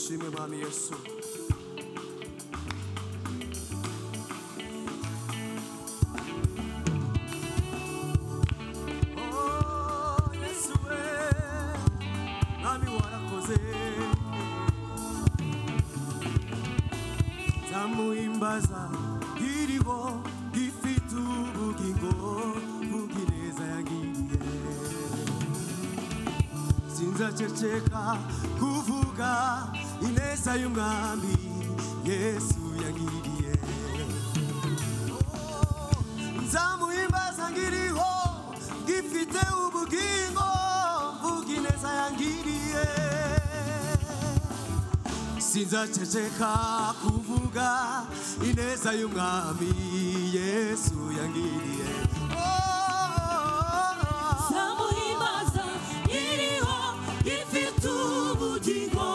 ushimwe mwami Yesu. Oh Yesu we mwami warakoze zamuhimbaza iriho gifite ubugingo bw'ineza yangiriye sinzaceceka kuvuga ineza y'umwami Yesu yangiriye nzamuhimbaza ngiriho gifite ubugingo bw'ineza yangiriye sinzaceceka kuvuga ineza y'umwami Yesu yangiriye nzamuhimbaza ngiriho gifite ubugingo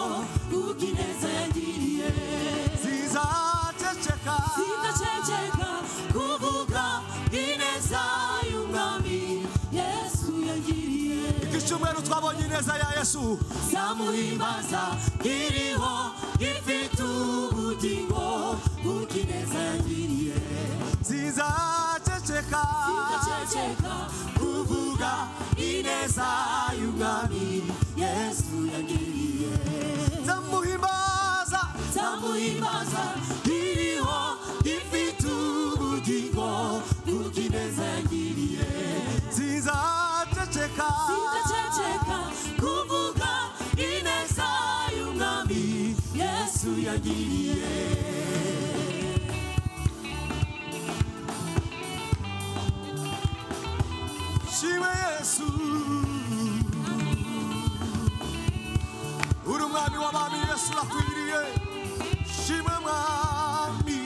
bw'ineza yangiriye sinzaceceka kuvuga ineza y'umwami Yesu yangiriye icyumweru twabonye ineza ya Yesu nzamuhimbaza ngiriho gifite ubugingo bw'ineza yangiriye sinzaceceka kuvuga ineza y'umwami Yesu yangiriye nzamuhimbaza ngiriho gifite ubugingo bw'ineza yangiriye sinzaceceka kuvuga ineza y'umwami Yesu yangiriye shimwe Yesu uri umwami w'abami Yesu urakwiriye shimwe mwami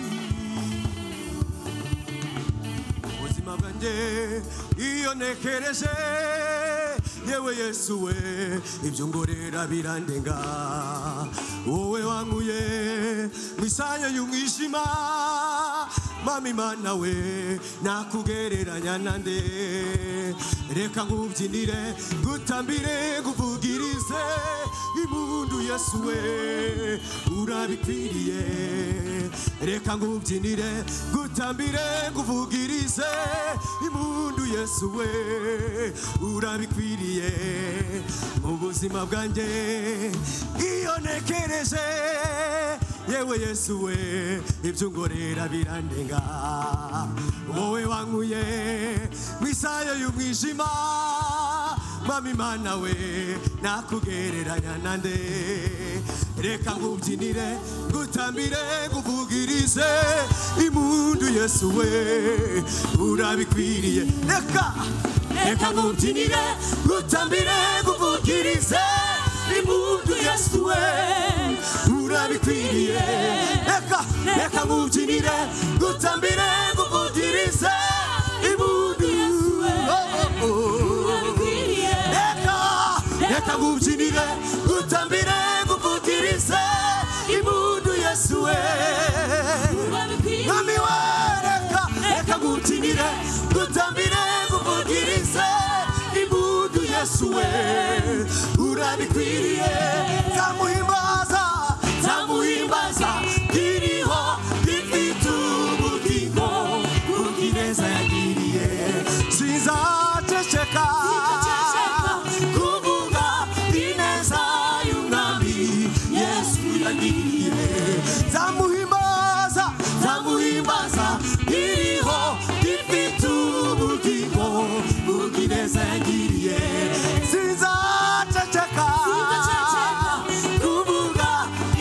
ubuzima bwanjye iyo ntekereje yewe Yesu we ibyo ngorera birandenga wowe wankuye mu isayo y'umwijima mami mana we nakugereranya nande reka ngubyinire gutambire nguvugirize impundu Yesu we urabikwiriye reka ngubyinire gutambire nguvugirize impundu Yesu we urabikwiriye mu buzima bwanjye iyo ntekereje yewe Yesu we ibyo ngorera birandenga wowe wankuye mu isayo y'umwijima mami mana we nakugereranya nande reka ngubyinire gutambire nguvugirize impundu Yesu we urabikwiriye reka ngubyinire gutambire nguvugirize impundu Yesu we urabikwiriye reka ngubyinire gutambire nguvugirize impundu Yesu we urabikwiriye reka ngubyinire gutambire nguvugirize impundu Yesu we mwami we reka ngubyinire gutambire nguvugirize impundu Yesu we urabikwiriye nzamuhimbaza ngiriho gifite ubugingo bw'ineza yangiriye sinzaceceka kuvuga ineza y'umwami Yesu yangiriye nzamuhimbaza ngiriho gifite ubugingo bw'ineza yangiriye sinzaceceka kuvuga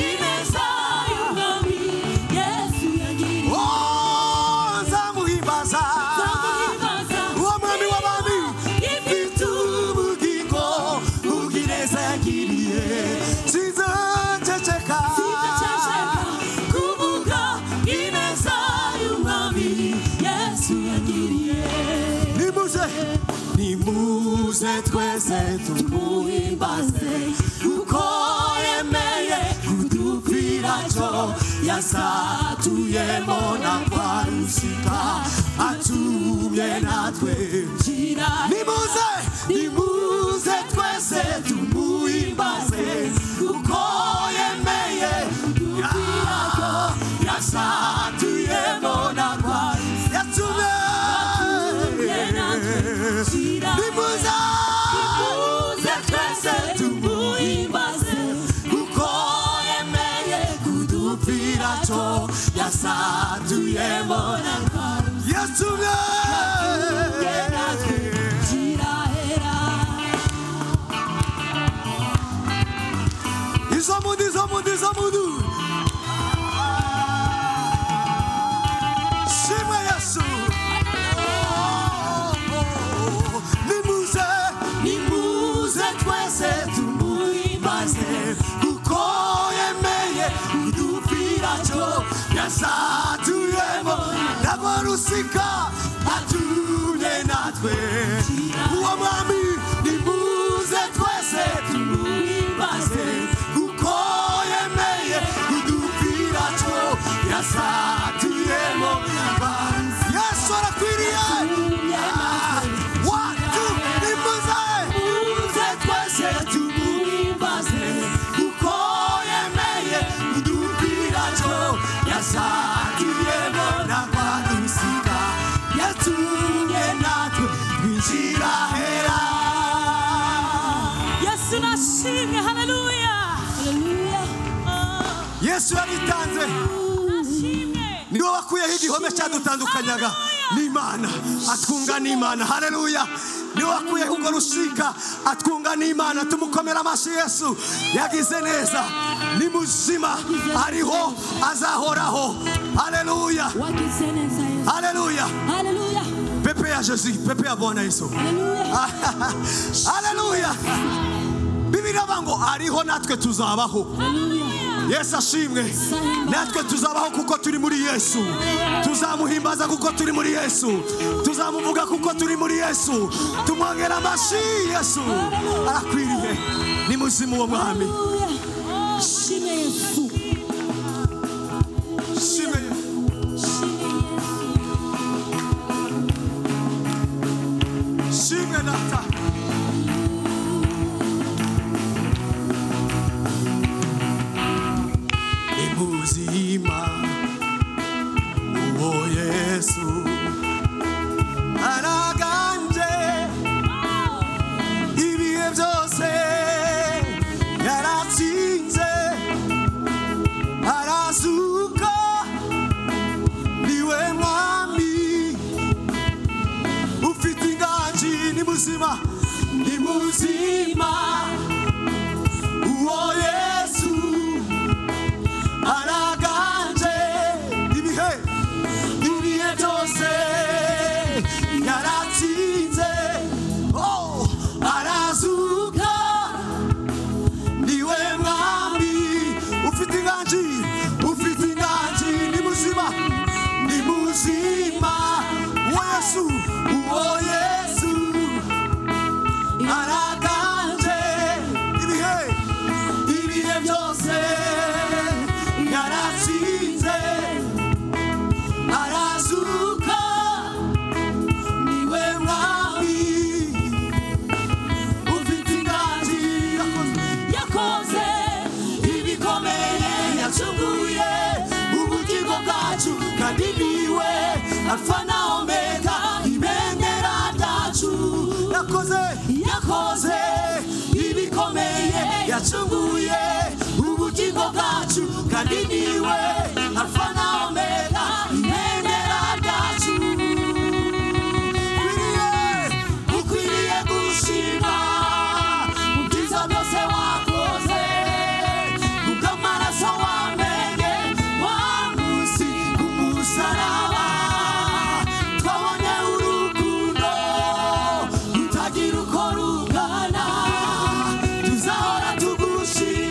ineza y'umwami Yesu yangiriye nzamuhimbaza uwo mwami w'abami gifite ubugingo bw'ineza yangiriye sinzaceceka kuvuga ineza y'umwami Yesu yangiriye nimuze twese tumuhimbaze kuko yemeye kudupfira cyo yasatuyemo na kwarusika atumye natwe nimuze twese tumuhimbaze kuko yemeye yatumye izomudu shimwe Yesu nimuze twese tumuhimbaze kuko yemeye kudupfira cyo yasatuyemo n'abarusika atumye natwe uwo mwami nimuze twese tumuhimbaze kuko yemeye kudupfira cyo yasatuyemo Yesu arakwiriye watu nimuze twese tumuhimbaze kuko yemeye kudupfira cyo yasatuyemo n'abarusika yatumye natwe twinjira hera Yesu nashimye haleluya Yesu yabitanze niwe wakuyeho igihome cyadutandukanyaga n'Imana atwunga n'Imana haleluya niwe wakuyeho urwo rusika atwunga n'Imana tumukomera amashyi Yesu yagize neza ni muzima ariho azahoraho haleluya haleluya haleluya pepe ya Jésus pepe ya Bwana Yesu haleluya Biblia bango ariho natwe tuzabaho Yesu ashimwe natwe tuzabaho kuko turi muri Yesu tuzamuhimbaza kuko turi muri Yesu tuzamuvuga kuko turi muri Yesu tumwongera amashyi Yesu arakwiriye ni muzimu wo mwami shime Yesu shime shime data muzima uwo Yesu araganje ibihe byose yaratsinze arazuka niwe mwami ufite inganji ni muzima uwo Yesu araganje ibihe byose yaratsinze arazuka niwe mwami ufite inganji ni muzima uwo Yesu araganje ibihe byose yaratsinze arazuka niwe mwami ufite inganji yakoze ibikomeye yacunguye ubugingo bwacu kandi niwe alfa na omega ibendera ryacu yakoze ibikomeye yacunguye ubugingo bwacu kandi niwe alfa na omega ibendera ryacu ukwiriye gushima ubwiza bwose wakoze ubw'amaraso wamenye wa munsi k'umusaraba twabonye urukundo rutagira uko rungana tuzahora tugushima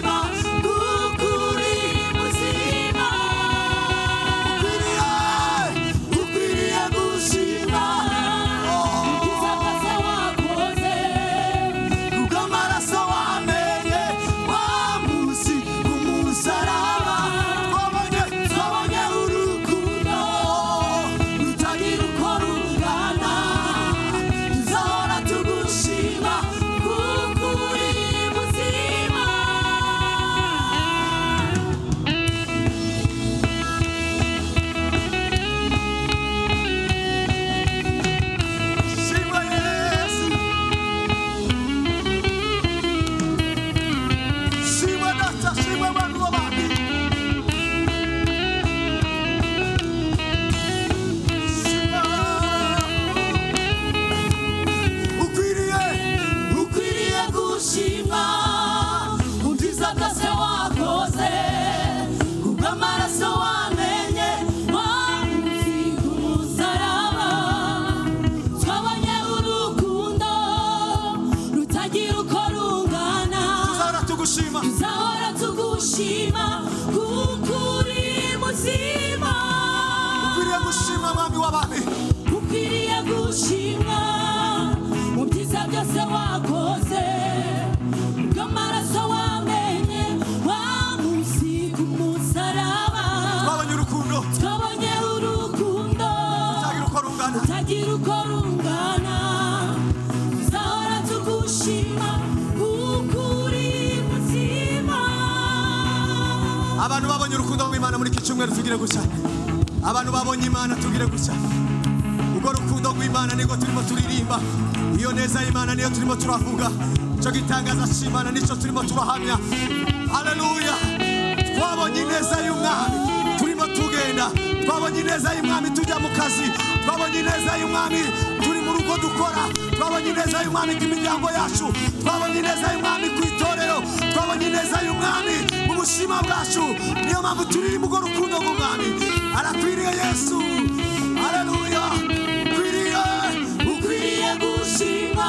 tugushima tuzahora tugushima kuko uri muzima ukwiriye gushima mwami w'abami ukwiriye gushimwa mu byiza byose wakoze bw'amaraso wamenye wamusiga umusaraba twabonye urukundo utagira uko rungana tuzahora tugushima kuko uri muzima. abantu babonye urukundo rw'Imana muri iki cyumweru tugire gusa abantu babonye Imana tugire gusa ubwo rukundo rw'Imana niko turimo turirimba iyo neza y'Imana niyo turimo turavuga cyo gitangaza cy'Imana nico turimo turahamya haleluya twabonye neza y'Umwami turimo tugenda twabonye neza y'Umwami tujya mu kazi twabonye neza y'Umwami turi mu rugo dukora twabonye neza y'Umwami ku miryango yacu twabonye neza y'Umwami ku itorero twabonye neza y'Umwami mu bushima bwacu niyo mpamvu turi mu rukundo rw'Umwami arakwiriye Yesu haleluya ukwiriye gushima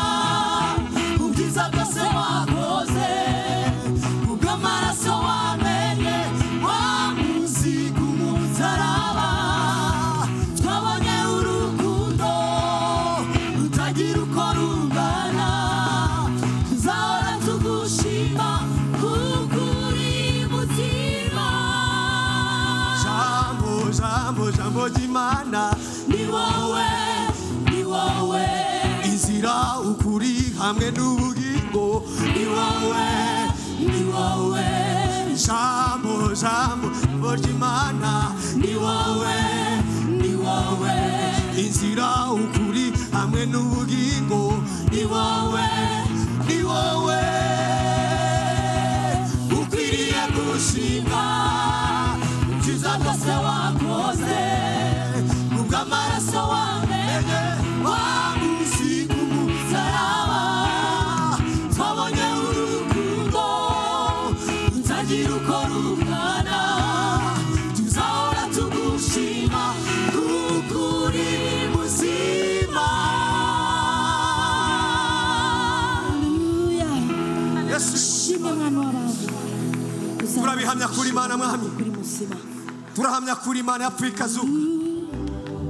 ubwiza bwose wakoze ubw'amaraso wamenye wamusiga umusaraba twabonye urukundo rutagira uko rungana tuzahora tugushima kuko uri muzima. jambo ry'Imana ni wowe inzira ukuri hamwe n'ubugingo ni wowe jambo ry'Imana ni wowe inzira ukuri hamwe n'ubugingo ni wowe ukwiriye gushima ibyiza byose wakoze ubw'amaraso wamenye wamusiga umusaraba twabonye urukundo rutagira uko rungana tuzahora tugushima kuko uri muzima. Yesu shimwe mwana w'abantu turabihamya kuri Imana mwami kuri muzima turahamya kuri Imana yapfuye ikazuka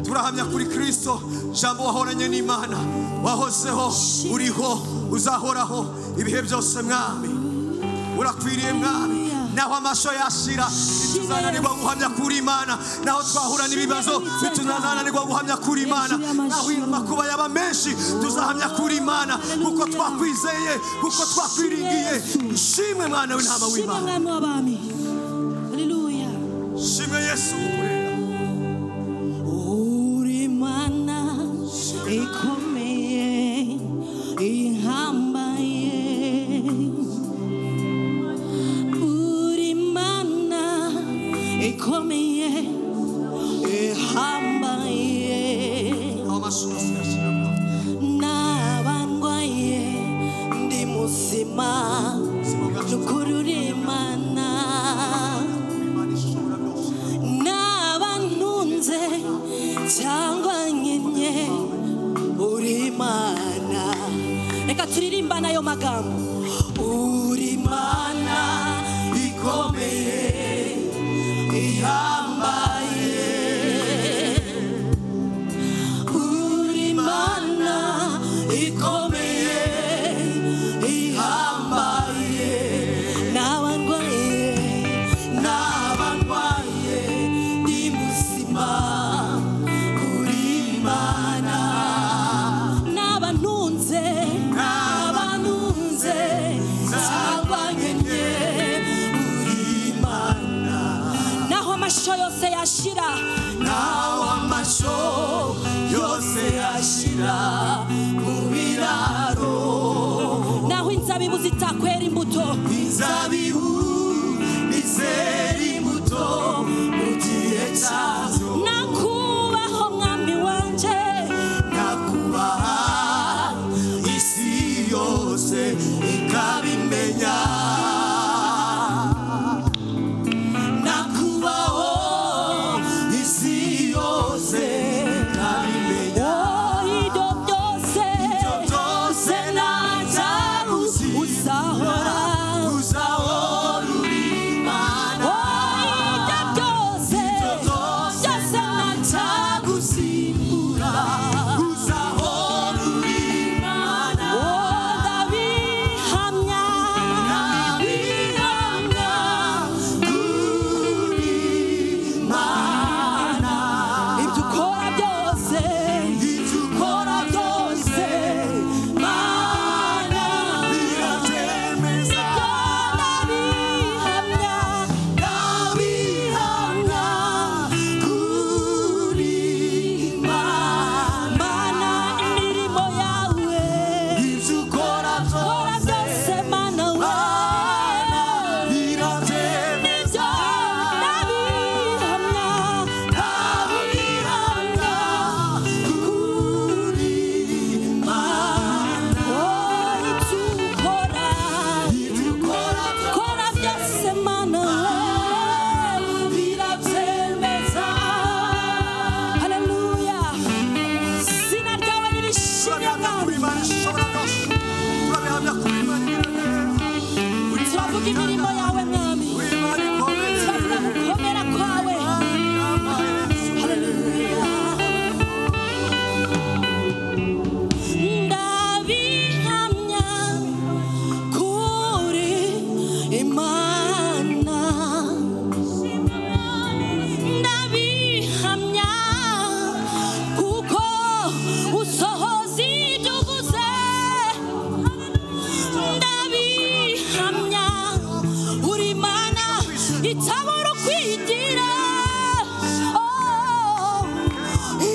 turahamya kuri Kristo jambo wahoranye n'Imana wahozeho uriho uzahoraho ibihe byose mwami urakwiriye mwami naho amasho yashira tuzananirwa guhamya kuri Imana naho twahura n'ibibazo tuzananirwa guhamya kuri Imana naho makuba yaba menshi tuzahamya kuri Imana kuko twakwizeye kuko twakwiringiye shimwe mwana w'intama w'Imana haleluya shimwe Yesu uri Mana ikomeye ihambaye ikomeye ihambaye n'abandwaye ndi muzima n'ukuri uri Imana n'abantunze cyangwa nkenye uri Imana reka turirimbane ayo magambo uri Imana ikomeye ihambaye uri Imana ikomeye ihambaye n'abandwaye ndi muzima uri Imana n'abantunze cyangwa nkenye uri Imana naho amasho yose yashira mu biraro naho inzabibu zitakwera imbuto izera imbuto mu gihe cyazo nakubaho mwami wanje nakubaha isi yose ikabimenya uzahora turavuga imirimo yawe mwami, turavuga gukomera kwawe. Haleluya. Ndabihamya kuri Imana, ndabihamya kuko usohoza ibyo uvuze, ndabihamya uri Imana itabura kwigira,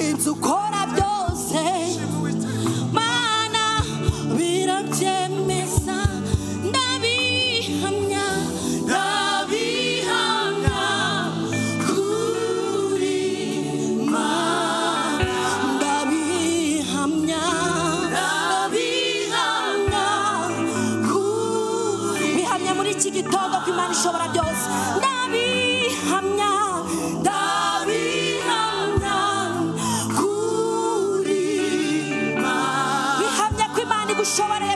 inzu ukora byose Mana birabyemeza, ndabihamya, ndabihamya kuri Imana, ndabihamya, ndabihamya bihamya muri iki gitondo ko Imana ishobora byose, ndabihamya, ndabihamya kuri Imana, bihamya ko Imana igushoboreye